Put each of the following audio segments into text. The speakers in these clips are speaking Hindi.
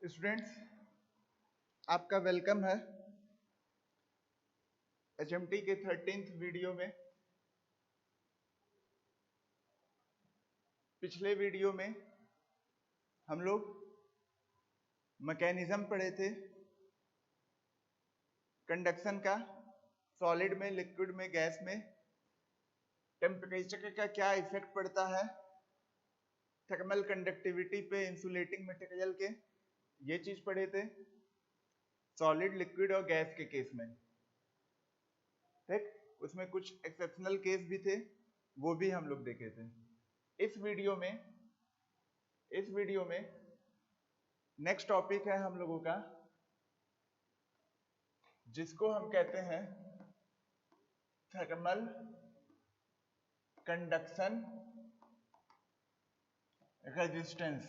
स्टूडेंट्स, आपका वेलकम है एचएमटी के 13th वीडियो में। पिछले वीडियो में हम लोग मैकेनिज्म पढ़े थे कंडक्शन का, सॉलिड में, लिक्विड में, गैस में टेम्परेचर का क्या इफेक्ट पड़ता है, थर्मल कंडक्टिविटी पे इंसुलेटिंग मटेरियल के, ये चीज पढ़े थे सॉलिड, लिक्विड और गैस के केस में। ठीक, उसमें कुछ एक्सेप्शनल केस भी थे, वो भी हम लोग देखे थे। इस वीडियो में नेक्स्ट टॉपिक है हम लोगों का, जिसको हम कहते हैं थर्मल कंडक्शन रेजिस्टेंस,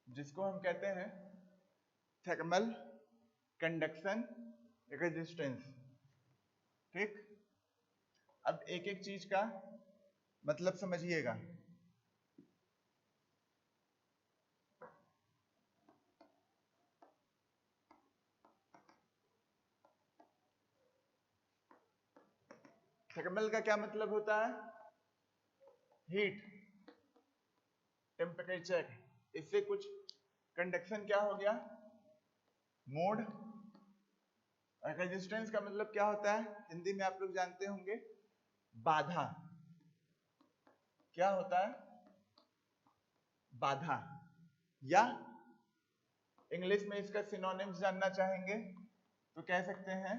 जिसको हम कहते हैं थर्मल कंडक्शन रेजिस्टेंस। ठीक, अब एक एक चीज का मतलब समझिएगा। थर्मल का क्या मतलब होता है? Heat, temperature. इससे कुछ कंडक्शन क्या हो गया? मोड। और रेजिस्टेंस का मतलब क्या होता है? हिंदी में आप लोग जानते होंगे, बाधा। क्या होता है? बाधा। या इंग्लिश में इसका सिनोनिम्स जानना चाहेंगे तो कह सकते हैं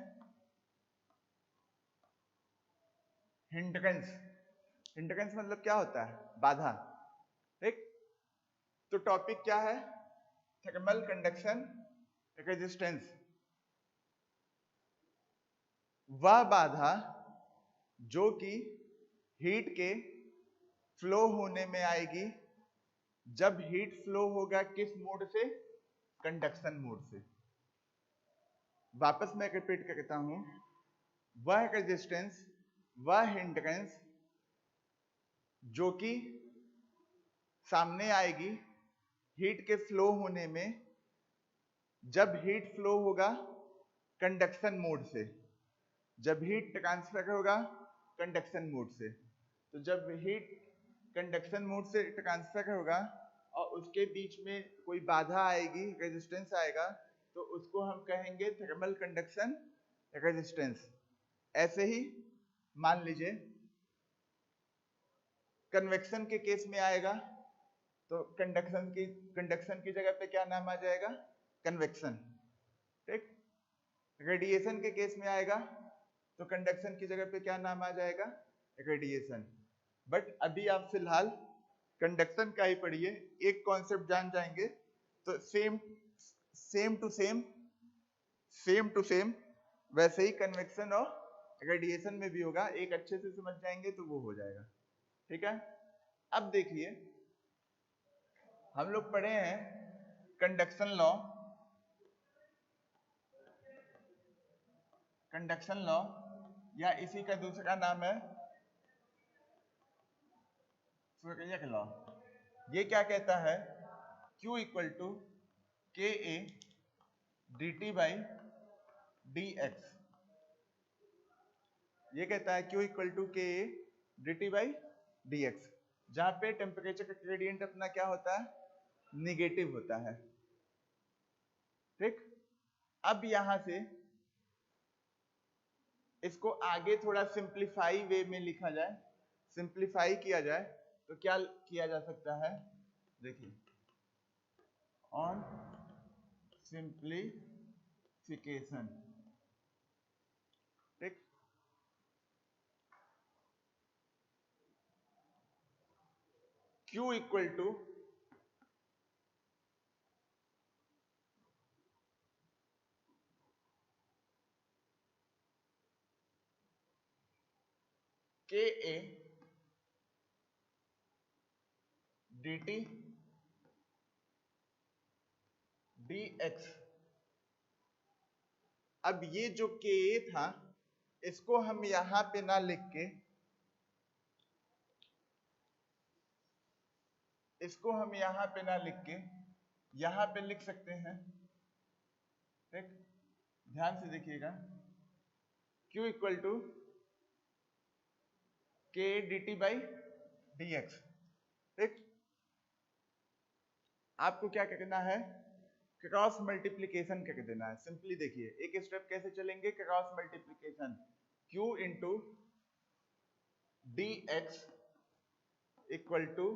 हिंड्रेंस। हिंड्रेंस मतलब क्या होता है? बाधा। ठीक, तो टॉपिक क्या है? Thermal conduction resistance. वह बाधा जो कि हीट के फ्लो होने में आएगी। जब हीट फ्लो होगा किस मोड से? कंडक्शन मोड से। वापस मैं रिपीट करता हूं, वह रेजिस्टेंस, वह हिंड्रेंस जो कि सामने आएगी हीट के फ्लो होने में, जब हीट फ्लो होगा कंडक्शन मोड से, जब हीट ट्रांसफर होगा कंडक्शन मोड से। तो जब हीट कंडक्शन मोड से ट्रांसफर होगा और उसके बीच में कोई बाधा आएगी, रेजिस्टेंस आएगा, तो उसको हम कहेंगे थर्मल कंडक्शन रेजिस्टेंस। ऐसे ही मान लीजिए कन्वेक्शन के केस में आएगा तो कंडक्शन की जगह पे क्या नाम आ जाएगा? कन्वेक्शन। ठीक, रेडिएशन के केस में आएगा तो कंडक्शन की जगह पे क्या नाम आ जाएगा? रेडिएशन। बट अभी आप फिलहाल कंडक्शन का ही पढ़िए, एक कॉन्सेप्ट जान जाएंगे तो सेम टू सेम वैसे ही कन्वेक्शन और रेडिएशन में भी होगा। एक अच्छे से समझ जाएंगे तो वो हो जाएगा। ठीक है, अब देखिए हम लोग पढ़े हैं कंडक्शन लॉ। कंडक्शन लॉ या इसी का दूसरा नाम है फूरियर लॉ। ये क्या कहता है? Q equal to K A D T by D x. ये कहता है Q equal to K A D T by D x, जहां पे टेम्परेचर का ग्रेडियंट अपना क्या होता है? निगेटिव होता है। ठीक, अब यहां से इसको आगे थोड़ा सिंप्लीफाई वे में लिखा जाए, सिंप्लीफाई किया जाए तो क्या किया जा सकता है? देखिए, ऑन सिंप्लीफिकेशन। ठीक, Q equal to K A D T D x. अब ये जो के ए था इसको हम यहां पे ना लिख के इसको हम यहां पे ना लिख के यहां पे लिख सकते हैं। ठीक, ध्यान से देखिएगा, Q इक्वल टू के D T by D x. ठीक, आपको क्या करना है, क्रॉस मल्टीप्लीकेशन करके देना है। सिंपली देखिए एक स्टेप कैसे चलेंगे, cross multiplication, Q into D X equal to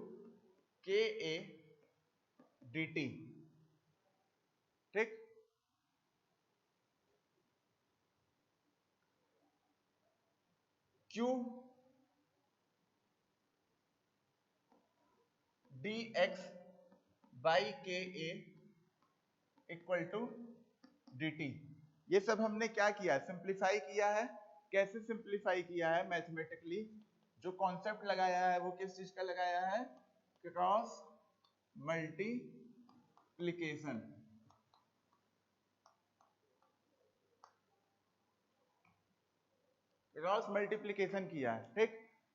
K A D T. ठीक, Q D X by K A equal to D T. ये सब हमने क्या किया, सिंप्लीफाई किया है। कैसे सिंप्लीफाई किया है, मैथमेटिकली जो कॉन्सेप्ट लगाया है वो किस चीज का लगाया है, क्रॉस मल्टीप्लीकेशन। क्रॉस मल्टीप्लीकेशन किया है। ठीक,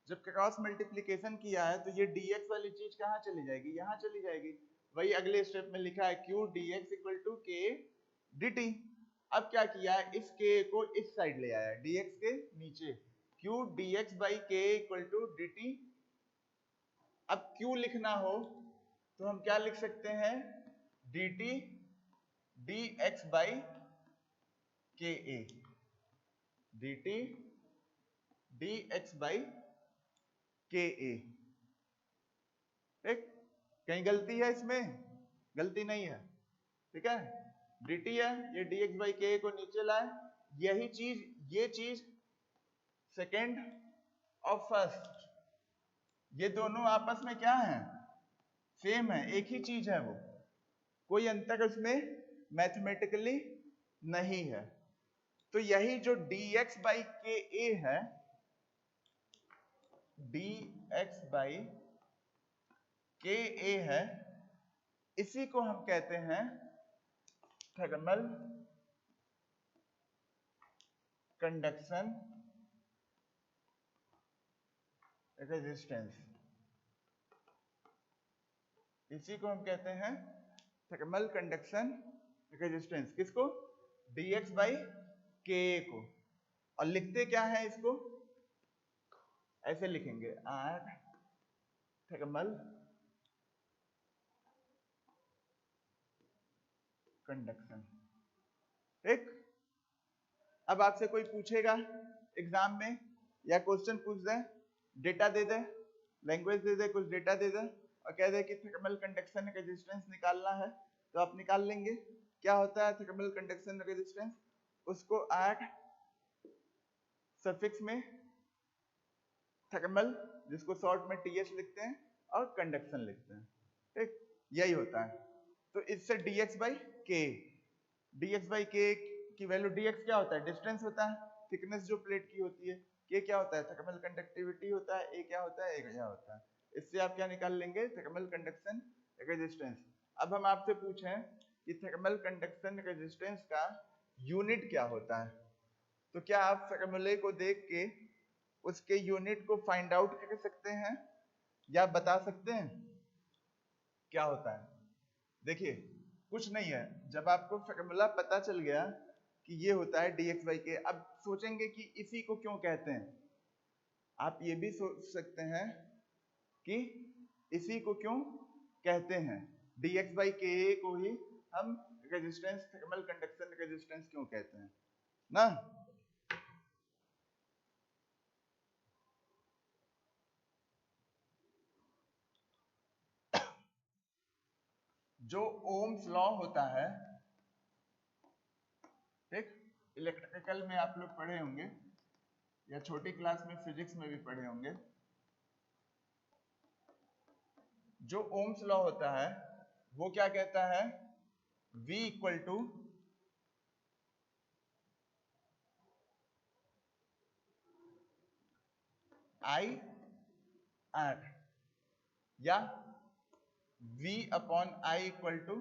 जब क्रॉस मल्टीप्लीकेशन किया है तो ये dx वाली चीज कहाँ चली जाएगी, यहाँ चली जाएगी। वही अगले स्टेप में लिखा है q dx इक्वल टू के dt। अब क्या किया है, इस k को इस साइड ले आया dx के नीचे, q dx बाई के इक्वल टू dt। अब q लिखना हो तो हम क्या लिख सकते हैं, dt dx by K A, dt dx by K ए। ठीक, कहीं गलती है इसमें, गलती नहीं है। ठीक है, dt है, ये dx बाई के को नीचे लाए, यही चीज, ये चीज सेकेंड और फर्स्ट, ये दोनों आपस में क्या है, सेम है, एक ही चीज है, वो कोई अंतर उसमें मैथमेटिकली नहीं है। तो यही जो dx बाई के ए है, dx बाई के ए है, इसी को हम कहते हैं थर्मल कंडक्शन रेजिस्टेंस। इसी को हम कहते हैं थर्मल कंडक्शन रेजिस्टेंस। किसको, dx बाई के को। और लिखते क्या है इसको, ऐसे लिखेंगे, आर थर्मल कंडक्शन। ठीक, अब आपसे कोई पूछेगा एग्जाम में, या क्वेश्चन पूछ दे, डेटा दे दे, लैंग्वेज दे दे, कुछ डेटा दे दे और कह दे कि थर्मल कंडक्शन रेजिस्टेंस निकालना है, तो आप निकाल लेंगे। क्या होता है थर्मल कंडक्शन रेजिस्टेंस, उसको आर सफिक्स में थर्मल, जिसको शॉर्ट में टीएच लिखते हैं, और कंडक्शन लिखते हैं। ठीक, यही होता है। तो इससे dx बाई के, dx बाई के की वैल्यू, dx क्या होता है, डिस्टेंस होता है, थिकनेस जो प्लेट की होती है, के क्या होता है, थर्मल कंडक्टिविटी होता है, ए क्या होता है, ए क्या होता है। इससे आप क्या निकाल लेंगे, थर्मल कंडक्शन रेजिस्टेंस। अब हम आपसे पूछें कि थर्मल कंडक्शन रेजिस्टेंस का यूनिट क्या होता है, तो क्या आप फॉर्मूले को देख के उसके यूनिट को फाइंड आउट कर सकते हैं, या बता सकते हैं क्या होता है। देखिए कुछ नहीं है, जब आपको फॉर्मूला पता चल गया कि ये होता है dx बाई के, अब सोचेंगे कि इसी को क्यों कहते हैं। आप ये भी सोच सकते हैं कि इसी को क्यों कहते हैं, dx बाई के को ही हम रेजिस्टेंस, थर्मल कंडक्शन रेजिस्टेंस क्यों कहते हैं ना। जो ओम्स लॉ होता है, ठीक, इलेक्ट्रिकल में आप लोग पढ़े होंगे, या छोटी क्लास में फिजिक्स में भी पढ़े होंगे। जो ओम्स लॉ होता है वो क्या कहता है, V equal to I R, या V upon I equal to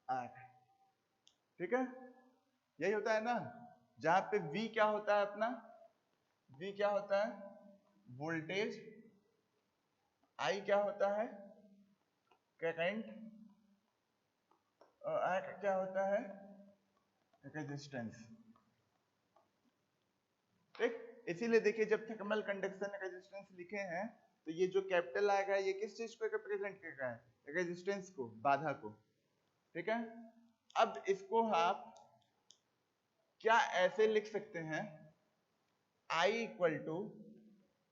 R। ठीक है, यही होता है ना, जहां पे V क्या होता है अपना, V क्या होता है, वोल्टेज आई क्या होता है? करंट, और आई क्या होता है? रेजिस्टेंस। ठीक, इसीलिए देखिए जब थर्मल कंडक्शन रेजिस्टेंस लिखे हैं तो ये जो कैपिटल आएगा ये किस चीज को रिप्रेजेंट कर रहा है? रेजिस्टेंस को, बाधा को। ठीक है, अब इसको आप क्या ऐसे लिख सकते हैं? I equal to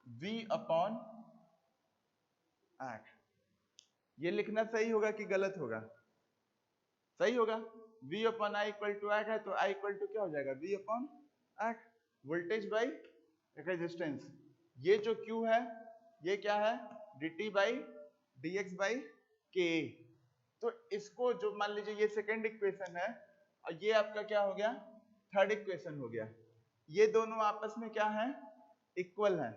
V upon R. ये लिखना सही होगा कि गलत होगा? सही होगा। V upon I equal to R है तो I इक्वल टू क्या हो जाएगा? V upon R, voltage by resistance. ये जो Q है ये क्या है? dt बाई dx बाई के। तो इसको जो मान लीजिए ये सेकेंड इक्वेशन है और ये आपका क्या हो गया? थर्ड इक्वेशन हो गया। ये दोनों आपस में क्या है? इक्वल है।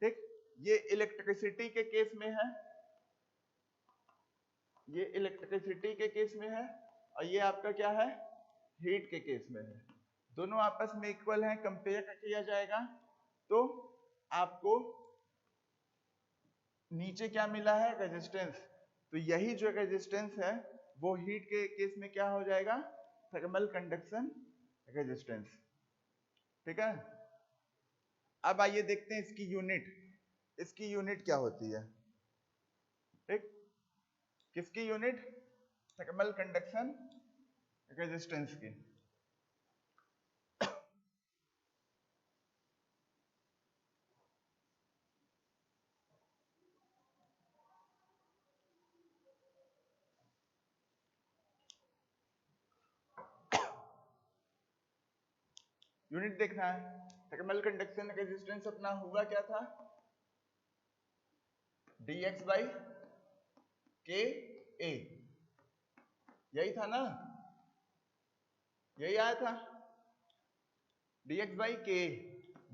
ठीक, ये इलेक्ट्रिसिटी के केस में है, ये इलेक्ट्रिसिटी के केस में है, और ये आपका क्या है? हीट के केस में है। दोनों आपस में इक्वल हैं। कंपेयर किया जाएगा तो आपको नीचे क्या मिला है? रेजिस्टेंस। तो यही जो रेजिस्टेंस है वो हीट के केस में क्या हो जाएगा? Thermal conduction resistance. ठीक है, अब आइए देखते हैं इसकी यूनिट। इसकी यूनिट क्या होती है? ठीक, किसकी यूनिट? थर्मल कंडक्शन रेजिस्टेंस की। यूनिट देखना है। थर्मल कंडक्शन रेजिस्टेंस अपना हुआ क्या था? dx बाई के ए, यही था ना? यही आया था, dx बाई के।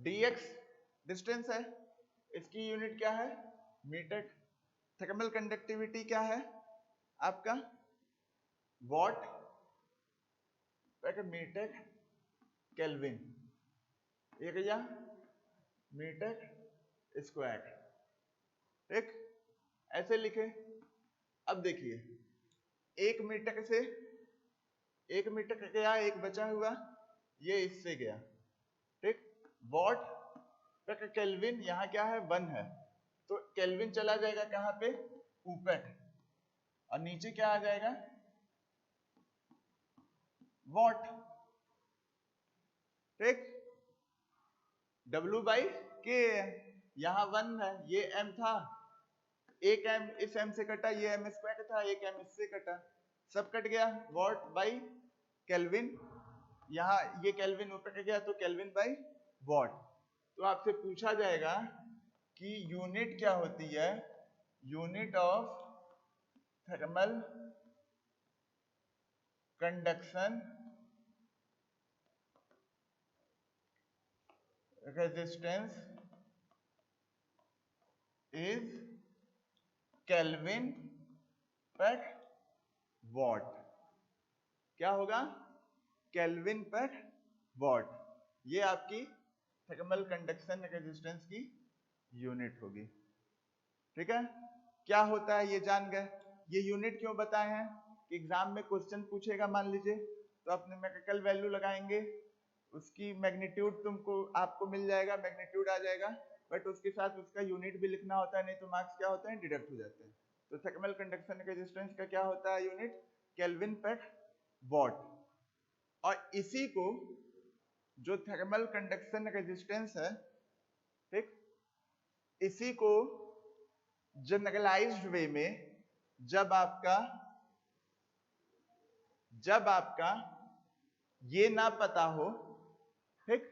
dx डिस्टेंस है, इसकी यूनिट क्या है? मीटर। थर्मल कंडक्टिविटी क्या है आपका? वॉट पर metre kelvin, area metre square. ठीक, ऐसे लिखे। अब देखिए एक मीटर से, एक मीटर गया, एक बचा हुआ, ये इससे गया। ठीक, वॉट पर केल्विन यहाँ क्या है? 1 है, तो केल्विन चला जाएगा कहाँ पे? ऊपर, और नीचे क्या आ जाएगा? वॉट। ठीक, W बाई के, यहाँ 1 है, ये m था, एक m इस m से कटा, ये m स्क्वायर था, एक m इससे कटा, सब कट गया। वॉट बाई केल्विन, यहाँ ये केल्विन ऊपर गया तो केल्विन बाई वॉट। तो आपसे पूछा जाएगा कि यूनिट क्या होती है? Unit of thermal conduction resistance is kelvin पर वॉट। क्या होगा? केल्विन पर वॉट। ये आपकी थर्मल कंडक्शन रेजिस्टेंस की यूनिट होगी। ठीक है, क्या होता है ये जान गए। ये यूनिट क्यों बताए हैं? कि एग्जाम में क्वेश्चन पूछेगा मान लीजिए, तो अपने मैकेनिकल वैल्यू लगाएंगे, उसकी मैग्नीट्यूड तुमको आपको मिल जाएगा, मैग्नीट्यूड आ जाएगा, बट उसके साथ उसका यूनिट भी लिखना होता है, नहीं तो मार्क्स क्या होते हैं? डिडक्ट हो जाते हैं। तो थर्मल कंडक्शन रेजिस्टेंस का क्या होता है यूनिट? केल्विन पर वॉट। और इसी को जो थर्मल कंडक्शन रेजिस्टेंस है, ठीक, इसी को जनरलाइज्ड वे में जब आपका ये ना पता हो, ठीक,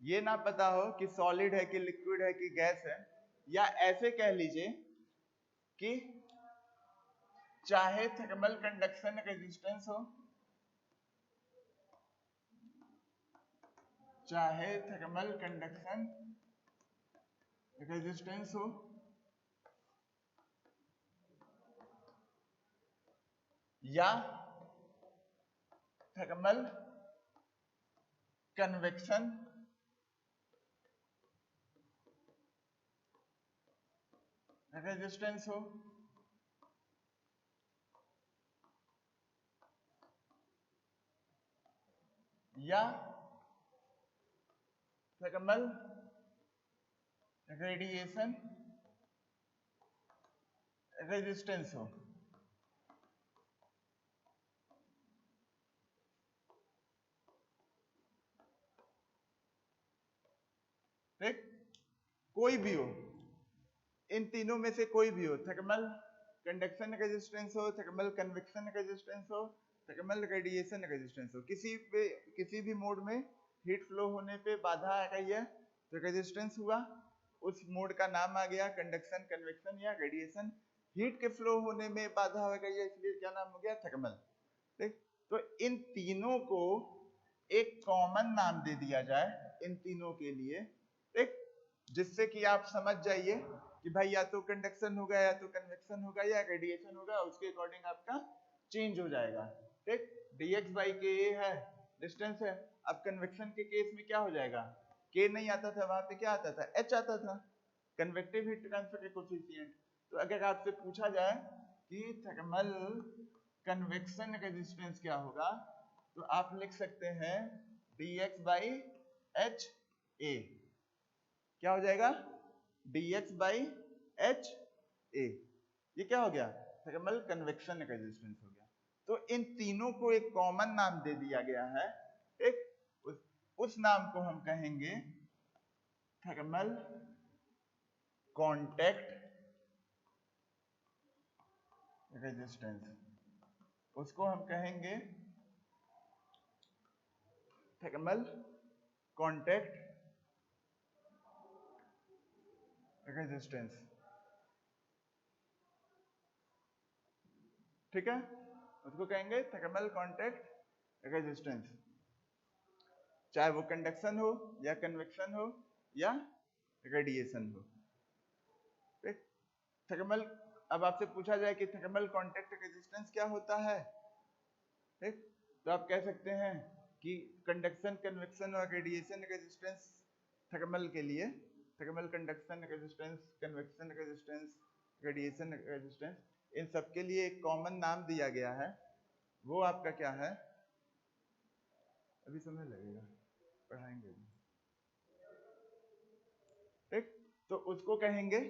ये ना पता हो कि सॉलिड है कि लिक्विड है कि गैस है, या ऐसे कह लीजिए कि चाहे थर्मल कंडक्शन रेजिस्टेंस हो, चाहे थर्मल कंडक्शन रेजिस्टेंस हो, या थर्मल कन्वेक्शन रेजिस्टेंस हो या थर्मल रेडिएशन रेजिस्टेंस हो। ठीक, कोई भी हो, इन तीनों में से कोई भी हो, थर्मल कंडक्शन रेजिस्टेंस हो, थर्मल कन्वेक्शन रेजिस्टेंस हो, थर्मल रेडिएशन रेजिस्टेंस हो, किसी भी मोड में हीट फ्लो होने पे बाधा आ गई है तो रेजिस्टेंस हुआ, उस मोड का नाम आ गया कंडक्शन, कन्वेक्शन या रेडिएशन। हीट के फ्लो होने में बाधा आ गई है इसलिए क्या नाम हो गया, थर्मल। ठीक, तो इन तीनों को एक कॉमन नाम दे दिया जाए इन तीनों के लिए, ठीक, जिससे कि आप समझ जाइए कि भाई या तो कंडक्शन होगा या तो कन्वेक्शन होगा या रेडिएशन होगा, उसके अकॉर्डिंग आपका चेंज हो जाएगा। ठीक, dx बाई के है डिस्टेंस है। अब कन्वेक्शन के केस में क्या हो जाएगा, k नहीं आता था, वहां पे क्या आता था, h आता था, कन्वेक्टिव हीट ट्रांसफर कोएफिशिएंट। तो अगर आपसे पूछा जाए कि थर्मल कन्वेक्शन रेजिस्टेंस क्या होगा, तो आप लिख सकते हैं dx बाई एच ए। क्या हो जाएगा, dx बाई एच ए। ये क्या हो गया, थर्मल कन्वेक्शन रेजिस्टेंस हो गया। तो इन तीनों को एक कॉमन नाम दे दिया गया है, एक उस नाम को हम कहेंगे थर्मल कांटेक्ट रेजिस्टेंस, उसको हम कहेंगे थर्मल कांटेक्ट रेजिस्टेंस। ठीक है, उसको कहेंगे थर्मल कांटेक्ट रेजिस्टेंस, चाहे वो कंडक्शन हो या कन्वेक्शन हो या रेडिएशन हो। ठीक, थर्मल, अब आपसे पूछा जाए कि थर्मल कांटेक्ट रेजिस्टेंस क्या होता है, ठीक, तो आप कह सकते हैं कि कंडक्शन, कन्वेक्शन और रेडिएशन रेजिस्टेंस थर्मल के लिए, thermal conduction resistance, convection resistance, radiation resistance, इन सब के लिए एक कॉमन नाम दिया गया है, वो आपका क्या है, अभी समय लगेगा, पढ़ाएंगे। ठीक, तो उसको कहेंगे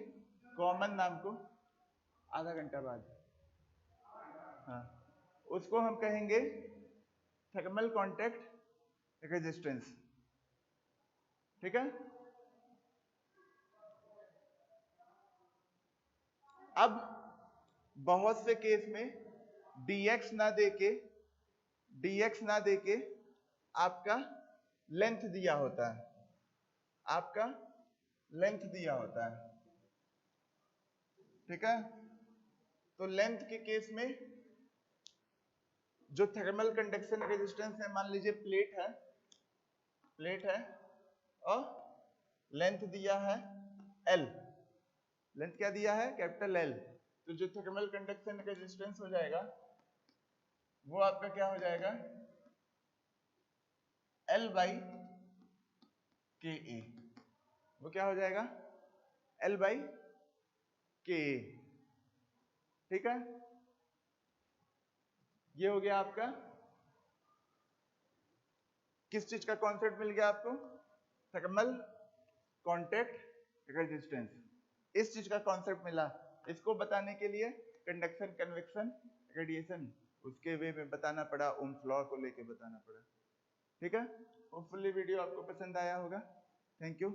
कॉमन नाम को आधा घंटा बाद, हाँ, उसको हम कहेंगे थर्मल कांटेक्ट रेजिस्टेंस। ठीक है, अब बहुत से केस में dx ना देके आपका लेंथ दिया होता है, आपका लेंथ दिया होता है। ठीक है, तो लेंथ के केस में जो थर्मल कंडक्शन रेजिस्टेंस है, मान लीजिए प्लेट है और लेंथ दिया है L, लेंथ क्या दिया है, कैपिटल L, तो जो थर्मल कंडक्शन रेजिस्टेंस हो जाएगा वो आपका क्या हो जाएगा, L बाई के ए। वो क्या हो जाएगा, L बाई के ए। ठीक है, ये हो गया आपका, किस चीज का कॉन्सेप्ट मिल गया आपको, थर्मल कांटेक्ट रेजिस्टेंस, इस चीज का कॉन्सेप्ट मिला। इसको बताने के लिए कंडक्शन, कन्वेक्शन, रेडिएशन उसके वे में बताना पड़ा, ओम्स लॉ को लेके बताना पड़ा। ठीक है, होपफुली वीडियो आपको पसंद आया होगा। Thank you.